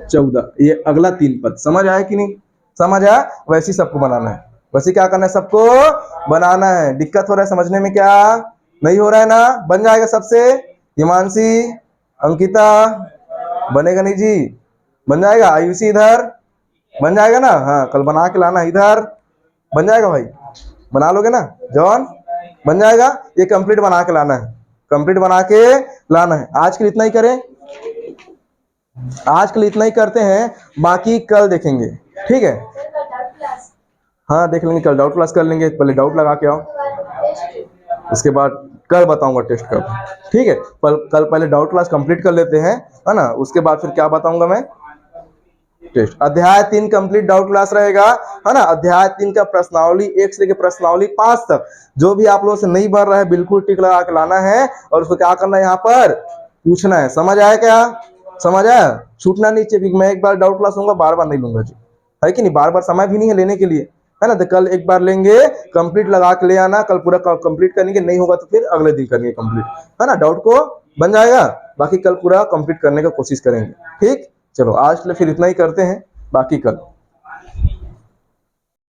14। ये अगला 3 पद। समझ आया कि नहीं? समझ आया? वैसे सबको बनाना है। वैसे क्या करना है? सबको बनाना है। दिक्कत हो रहा है समझने में? क्या नहीं हो रहा है ना? बन जाएगा सबसे। हिमांशी, अंकिता, बनेगा नहीं जी? बन जाएगा। आयुषी इधर बन जाएगा ना? हाँ, कल बना के लाना इधर। बन जाएगा भाई? बना लोगे ना? जॉन बन जाएगा। ये कंप्लीट बना के लाना है, कंप्लीट बना के लाना है। आज के लिए इतना ही करें, आज के लिए इतना ही करते हैं, बाकी कल देखेंगे, ठीक है? हाँ देख लेंगे, कल डाउट क्लास कर लेंगे। पहले डाउट लगा के आओ, उसके बाद कल बताऊंगा टेस्ट कब, ठीक है? कल पहले डाउट क्लास कंप्लीट कर लेते हैं, है ना? उसके बाद फिर क्या बताऊंगा मैं? टेस्ट। अध्याय 3 कंप्लीट डाउट क्लास रहेगा, है ना? अध्याय 3 का प्रश्नावली 1 से लेकर प्रश्नावली 5 तक जो भी आप लोगों से नहीं बन रहा है बिल्कुल टिक लगा के लाना है, और उसको क्या करना है? यहाँ पर पूछना है। समझ आया क्या? समझ आया? छूटना नहीं चाहिए। मैं एक बार डाउट क्लास लूंगा, बार बार नहीं लूंगा जी, है कि नहीं? बार बार समय भी नहीं है लेने के लिए, है ना? तो कल एक बार लेंगे, कंप्लीट लगा के ले आना। कल पूरा कंप्लीट करेंगे, नहीं होगा तो फिर अगले दिन करेंगे कंप्लीट, है ना? डाउट को बन जाएगा। बाकी कल पूरा कंप्लीट करने का कोशिश करेंगे। ठीक, चलो आज के लिए फिर इतना ही करते हैं, बाकी कल।